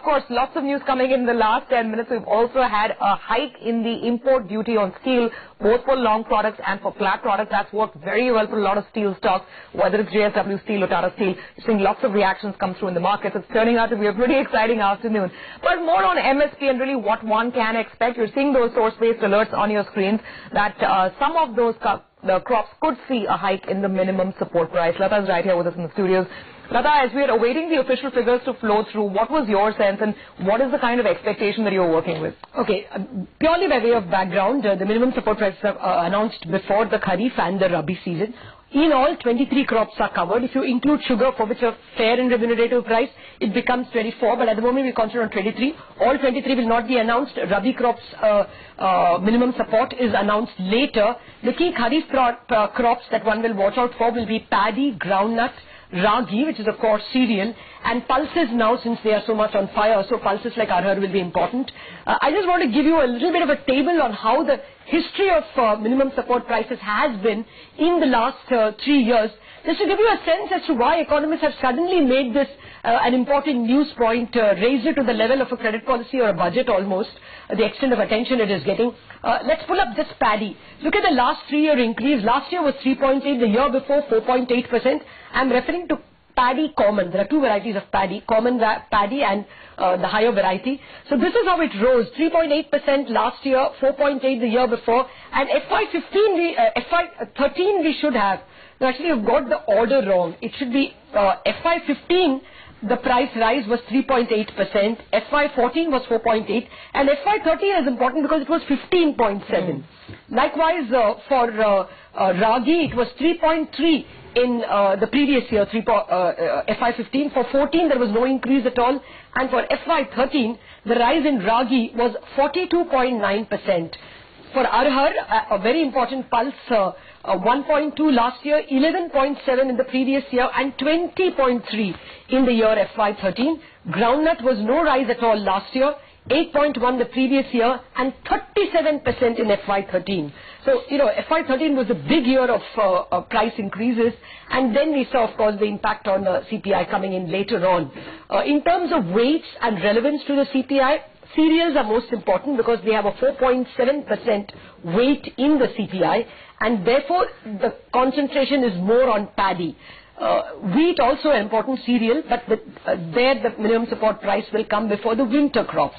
course, lots of news coming in the last 10 minutes. We've also had a hike in the import duty on steel, both for long products and for flat products. That's worked very well for a lot of steel stocks, whether it's JSW Steel or Tata Steel. You're seeing lots of reactions come through in the markets. It's turning out to be a pretty exciting afternoon. But more on MSP and really what one can expect. You're seeing those source-based alerts on your screens that some of those the crops could see a hike in the minimum support price. Lata is right here with us in the studios. Lata, as we are awaiting the official figures to flow through, what was your sense and what is the kind of expectation that you're working with? Okay, purely by way of background, the minimum support prices are announced before the Kharif and the Rabi season. In all, 23 crops are covered. If you include sugar, for which a fair and remunerative price, it becomes 24. But at the moment, we concentrate on 23. All 23 will not be announced. Rabi crops minimum support is announced later. The key Kharif crops that one will watch out for will be paddy, groundnut, ragi, which is of course cereal, and pulses now, since they are so much on fire, so pulses like arhar will be important. I just want to give you a little bit of a table on how the history of minimum support prices has been in the last 3 years, just to give you a sense as to why economists have suddenly made this an important news point, raised it to the level of a credit policy or a budget almost, the extent of attention it is getting. Let's pull up this paddy. Look at the last 3-year increase. Last year was 3.8, the year before 4.8%. I'm referring to paddy common. There are two varieties of paddy, common paddy and the higher variety. So this is how it rose, 3.8% last year, 4.8 the year before, and FY13 we should have. No, actually you've got the order wrong. It should be FY15, the price rise was 3.8%, FY14 was 4.8, and FY13 is important because it was 15.7. Likewise, for ragi, it was 3.3 in the previous year, FY15. For 14, there was no increase at all, and for FY13, the rise in ragi was 42.9%. For arhar, a very important pulse, 1.2 last year, 11.7 in the previous year, and 20.3 in the year FY13. Groundnut was no rise at all last year, 8.1 the previous year, and 37% in FY13. So, you know, FY13 was a big year of price increases, and then we saw, of course, the impact on CPI coming in later on. In terms of weights and relevance to the CPI, cereals are most important because they have a 4.7% weight in the CPI, and therefore the concentration is more on paddy. Wheat also an important cereal, but there the minimum support price will come before the winter crops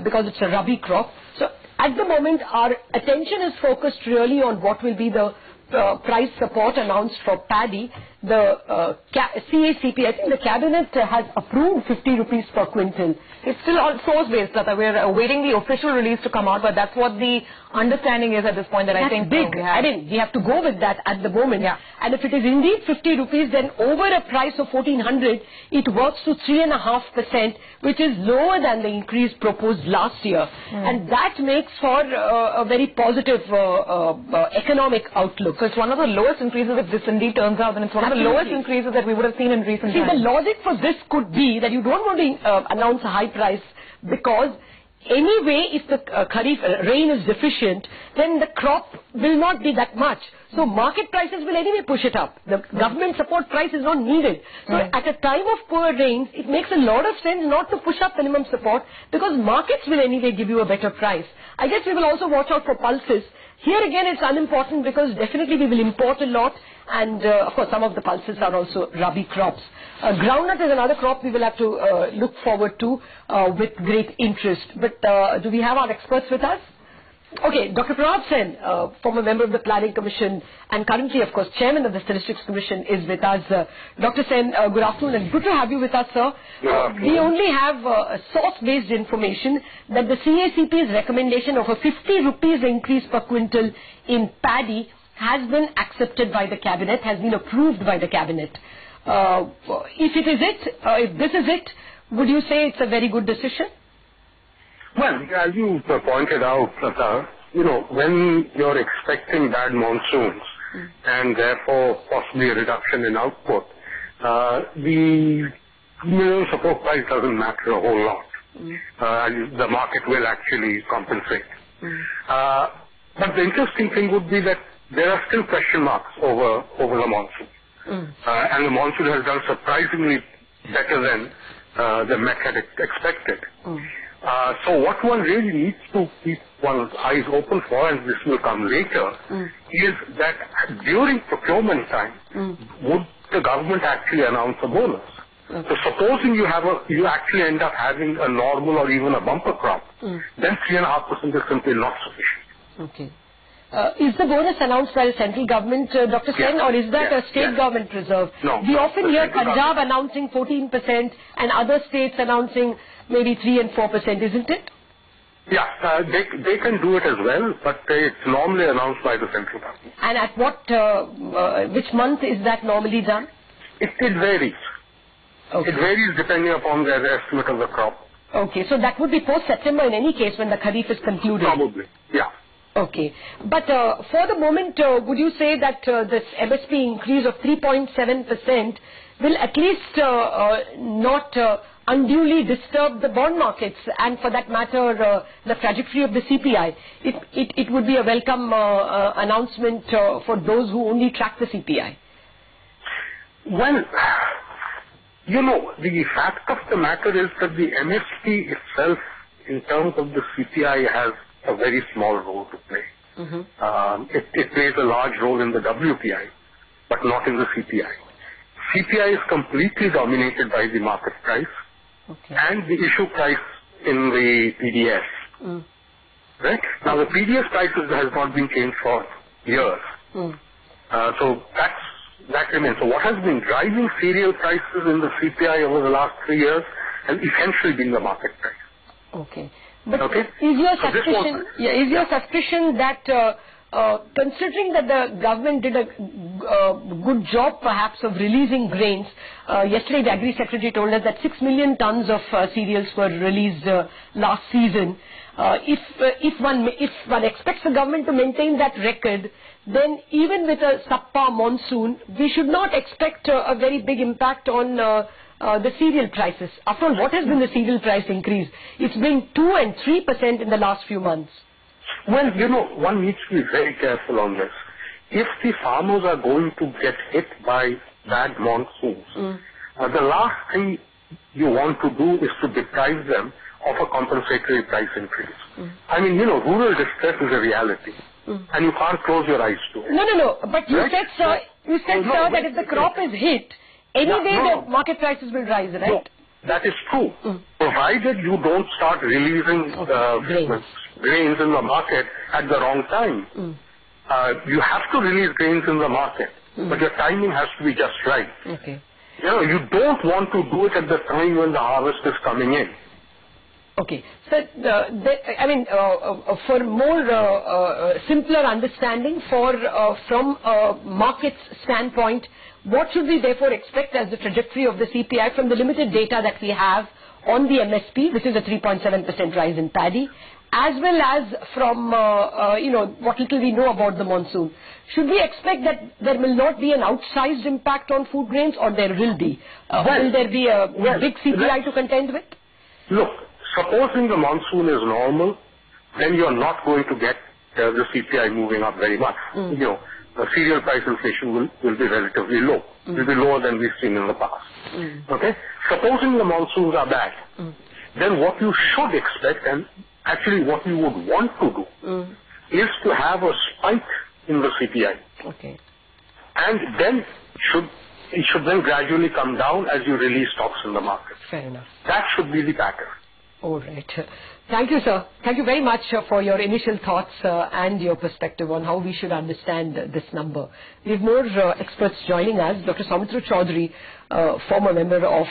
because it's a rabi crop. So at the moment our attention is focused really on what will be the price support announced for paddy. The CACP, I think the cabinet has approved 50 rupees per quintal. It's still all source-based, Lata. We're awaiting the official release to come out, but that's what the understanding is at this point. I think big. I mean, we have to go with that at the moment. Yeah. And if it is indeed 50 rupees, then over a price of 1400, it works to 3.5%, which is lower than the increase proposed last year. And that makes for a very positive economic outlook. So it's one of the lowest increases if this indeed turns out, and it's one of the lowest increases that we would have seen in recent times. See, the logic for this could be that you don't want to announce a high price because anyway, if the Kharif rain is deficient, then the crop will not be that much. So market prices will anyway push it up. The government support price is not needed. So at a time of poor rains, it makes a lot of sense not to push up minimum support because markets will anyway give you a better price. I guess we will also watch out for pulses. Here again it's unimportant because definitely we will import a lot, and of course some of the pulses are also rabi crops. Groundnut is another crop we will have to look forward to with great interest. But do we have our experts with us? Okay, Dr. Pranab Sen, former member of the Planning Commission and currently, of course, Chairman of the Statistics Commission is with us. Dr. Sen, good afternoon and good to have you with us, sir. We only have source-based information that the CACP's recommendation of a 50 rupees increase per quintal in paddy has been accepted by the Cabinet, has been approved by the Cabinet. If this is it, would you say it's a very good decision? Well, as you pointed out, Lata, you know, when you're expecting bad monsoons and therefore possibly a reduction in output, the minimum support price doesn't matter a whole lot. And the market will actually compensate. But the interesting thing would be that there are still question marks over the monsoon. And the monsoon has done surprisingly better than the Met had expected. So what one really needs to keep one's eyes open for, and this will come later, is that during procurement time, would the government actually announce a bonus? So supposing you actually end up having a normal or even a bumper crop, then 3.5% is simply not sufficient. Okay. Is the bonus announced by the central government, Dr. Sen, or is that a state government reserve? No. We often hear Punjab announcing 14% and other states announcing maybe 3 and 4%, isn't it? Yeah, they can do it as well, but it's normally announced by the central government. And at what, which month is that normally done? It varies. Okay. It varies depending upon their estimate of the crop. Okay, so that would be post-September in any case when the Kharif is concluded? Probably, yeah. Okay. But for the moment, would you say that this MSP increase of 3.7% will at least not unduly disturb the bond markets and for that matter the trajectory of the CPI? It would be a welcome announcement for those who only track the CPI. Well, you know, the fact of the matter is that the MSP itself, in terms of the CPI, has a very small role to play. It plays a large role in the WPI, but not in the CPI. CPI is completely dominated by the market price and the issue price in the PDS. Right? Now, the PDS prices has not been changed for years. So that remains. So what has been driving cereal prices in the CPI over the last 3 years has essentially been the market price. Okay. But is your suspicion that considering that the government did a good job perhaps of releasing grains, yesterday the Agri Secretary told us that 6 million tons of cereals were released last season. If one expects the government to maintain that record, then even with a subpar monsoon, we should not expect a very big impact on the cereal prices. After all, what has been the cereal price increase? It's been 2 and 3% in the last few months. Well, you know, one needs to be very careful on this. If the farmers are going to get hit by bad monsoons, the last thing you want to do is to deprive them of a compensatory price increase. I mean, you know, rural distress is a reality. And you can't close your eyes to it. No. But you said, sir, that if the crop is hit, anyway the market prices will rise, right? No, that is true. Provided you don't start releasing grains in the market at the wrong time. You have to release grains in the market, but your timing has to be just right. Okay. You know, you don't want to do it at the time when the harvest is coming in. Okay. So, for more simpler understanding, from a market's standpoint, what should we therefore expect as the trajectory of the CPI from the limited data that we have on the MSP, which is a 3.7% rise in paddy, as well as from, what little we know about the monsoon? Should we expect that there will not be an outsized impact on food grains, or there will be? Will there be a big CPI to contend with? Look, supposing the monsoon is normal, then you are not going to get the CPI moving up very much. You know, the cereal price inflation will be relatively low. It will be lower than we've seen in the past. Okay? Supposing the monsoons are bad, then what you should expect, and actually what you would want to do, is to have a spike in the CPI. Okay. And then it should then gradually come down as you release stocks in the market. Fair enough. That should be the pattern. All right. Thank you, sir. Thank you very much for your initial thoughts and your perspective on how we should understand this number. We have more experts joining us. Dr. Soumitra Chaudhary, former member of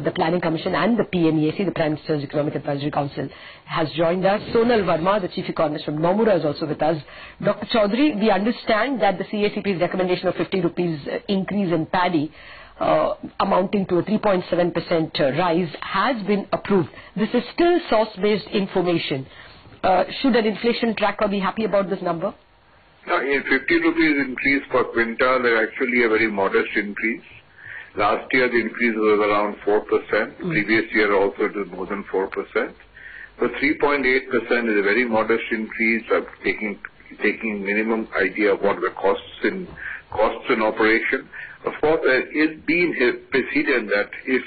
the Planning Commission and the PNEAC, the Prime Minister's Economic Advisory Council, has joined us. Sonal Verma, the Chief Economist from Nomura, is also with us. Dr. Chaudhary, we understand that the CACP's recommendation of 50 rupees increase in paddy, amounting to a 3.7% rise, has been approved. This is still source-based information. Should an inflation tracker be happy about this number? No, in 50 rupees increase per quintal is actually a very modest increase. Last year the increase was around 4%. Previous year also it was more than 4%. So 3.8% is a very modest increase of taking minimum idea of what the costs in operation. Of course, it's been a precedent that if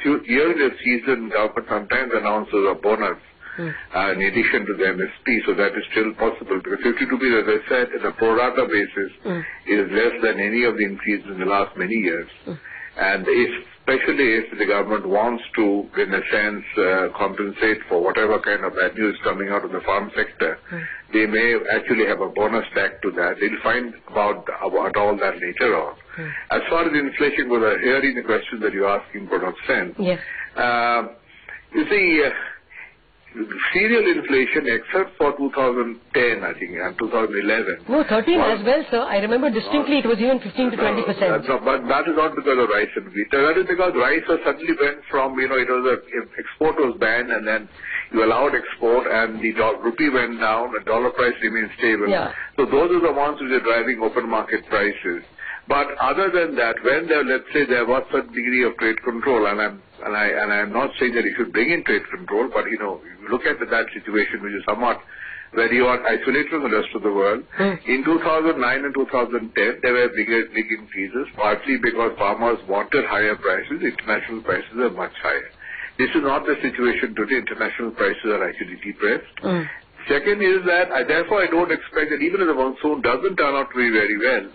during the season, government sometimes announces a bonus in addition to the MSP, so that is still possible. Because 50 rupees, as I said, on a pro rata basis, is less than any of the increases in the last many years. And especially if the government wants to, in a sense, compensate for whatever kind of bad news coming out of the farm sector, they may actually have a bonus tag to that. They'll find about all that later on. As far as inflation goes, hearing the question that you're asking for not sense. Yes. You see, cereal inflation, except for 2010, I think, and 2011. No, 13 as well, sir. I remember distinctly it was even 15 to 20%. No, but that is not because of rice and wheat. That is because rice suddenly went from, it was export was banned, and then you allowed export, and the rupee went down, the dollar price remained stable. Yeah. So those are the ones which are driving open market prices. But other than that, when let's say there was a degree of trade control, and I'm not saying that you should bring in trade control, but you look at that situation which is somewhat where you are isolated from the rest of the world. In 2009 and 2010, there were big increases, partly because farmers wanted higher prices. International prices are much higher. This is not the situation today. International prices are actually depressed. Second is that, therefore, I don't expect that even if the monsoon doesn't turn out to be very good,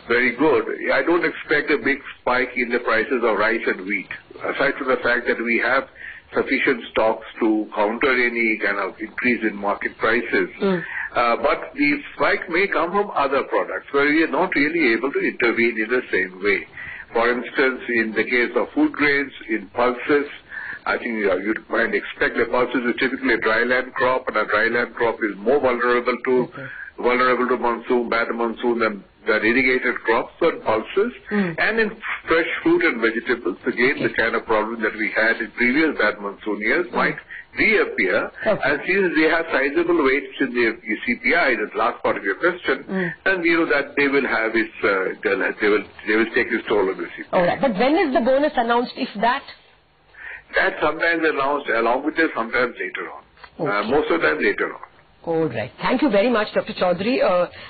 I don't expect a big spike in the prices of rice and wheat, aside from the fact that we have sufficient stocks to counter any kind of increase in market prices. But the spike may come from other products where we are not really able to intervene in the same way. For instance, in the case of food grains, in pulses, I think you might expect the pulses is typically a dryland crop, and a dryland crop is more vulnerable to monsoon, bad monsoon than irrigated crops and pulses. And in fresh fruit and vegetables, again, the kind of problem that we had in previous bad monsoon years might reappear. And since they have sizable weights in the CPI, the last part of your question, and that they will have they will take its toll on the CPI. All right. But when is the bonus announced, if that? That's sometimes announced along with it, sometimes later on. Most of the time later on. All right. Thank you very much, Dr. Chaudhary.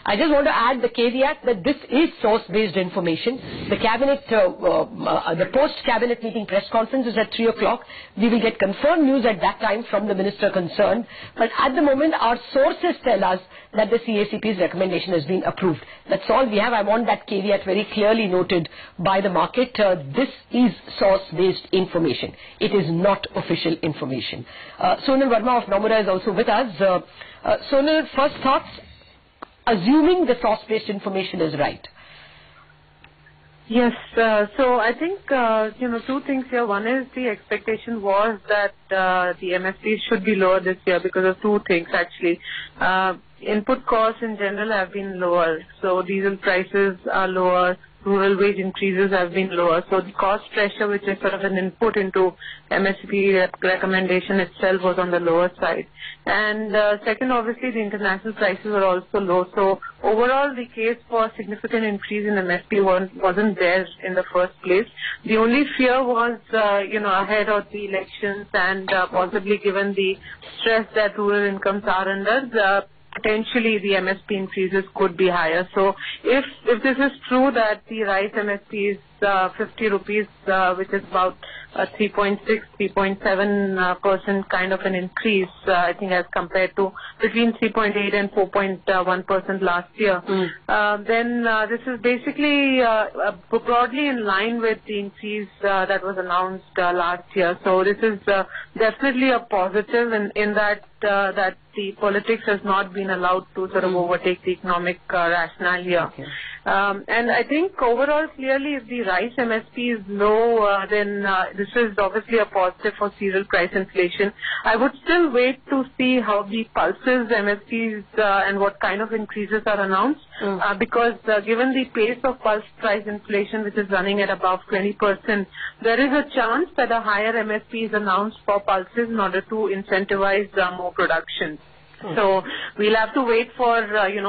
I just want to add the caveat that this is source-based information. The cabinet, the post-cabinet meeting press conference is at 3 o'clock. We will get confirmed news at that time from the minister concerned. But at the moment, our sources tell us that the CACP's recommendation has been approved. That's all we have. I want that caveat very clearly noted by the market. This is source-based information. It is not official information. Sonal Verma of Nomura is also with us. Sonal, first thoughts, assuming the source-based information is right. Yes, so I think, two things here. One is the expectation was that the MSPs should be lower this year because of two things actually. Input costs in general have been lower, so diesel prices are lower, rural wage increases have been lower, so the cost pressure, which is sort of an input into MSP recommendation itself, was on the lower side. And second, obviously, the international prices were also low, so overall the case for significant increase in MSP wasn't there in the first place. The only fear was, ahead of the elections and possibly given the stress that rural incomes are under, potentially the MSP increases could be higher. So if this is true that the rice MSP is 50 rupees, which is about 3.6, 3.7% kind of an increase, I think, as compared to between 3.8 and 4.1% last year. Then this is basically broadly in line with the increase that was announced last year. So this is definitely a positive in that that the politics has not been allowed to sort of overtake the economic rationale here. And I think overall, clearly, if the rice MSP is low, then this is obviously a positive for cereal price inflation. I would still wait to see how the pulses MSPs and what kind of increases are announced, because given the pace of pulse price inflation, which is running at above 20%, there is a chance that a higher MSP is announced for pulses in order to incentivize more production. So we'll have to wait for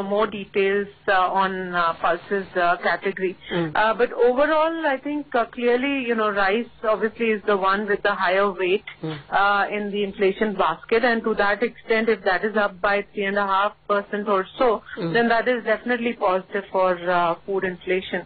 more details on pulses category. But overall, I think clearly rice obviously is the one with the higher weight in the inflation basket, and to that extent, if that is up by 3.5% or so, then that is definitely positive for food inflation.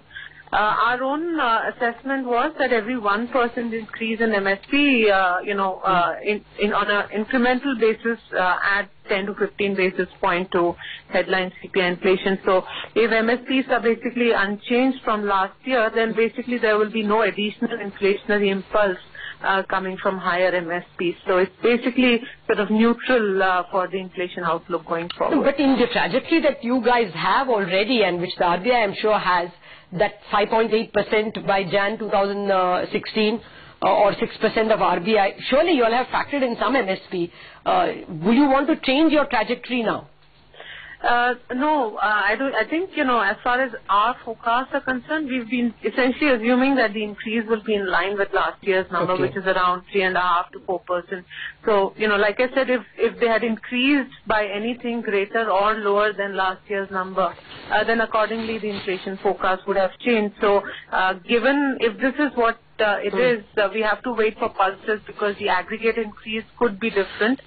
Our own assessment was that every 1% increase in MSP, on an incremental basis, adds 10 to 15 basis point to headline CPI inflation. So if MSPs are basically unchanged from last year, then basically there will be no additional inflationary impulse coming from higher MSPs. So it's basically sort of neutral for the inflation outlook going forward. But in the trajectory that you guys have already, and which the RBI I'm sure has, that 5.8% by Jan 2016 or 6% of RBI, surely you all have factored in some MSP. Will you want to change your trajectory now? No, I don't. I think, as far as our forecasts are concerned, we've been essentially assuming that the increase will be in line with last year's number, which is around 3.5% to 4%. So, like I said, if they had increased by anything greater or lower than last year's number, then accordingly the inflation forecast would have changed. So, given if this is what it is, we have to wait for pulses because the aggregate increase could be different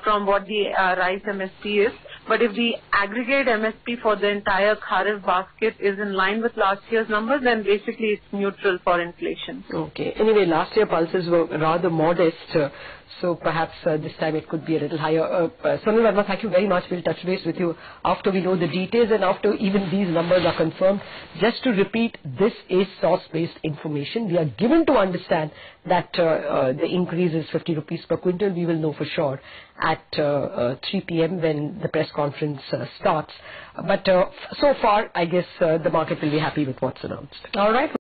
from what the rice MSP is. But if the aggregate MSP for the entire Kharif basket is in line with last year's numbers, then basically it's neutral for inflation. Okay. Anyway, last year pulses were rather modest, so perhaps this time it could be a little higher. Sonal Verma, thank you very much. We'll touch base with you after we know the details and after even these numbers are confirmed. Just to repeat, this is source-based information. We are given to understand that the increase is 50 rupees per quintal. We will know for sure at 3 p.m. when the press conference starts. But so far, I guess the market will be happy with what's announced. All right.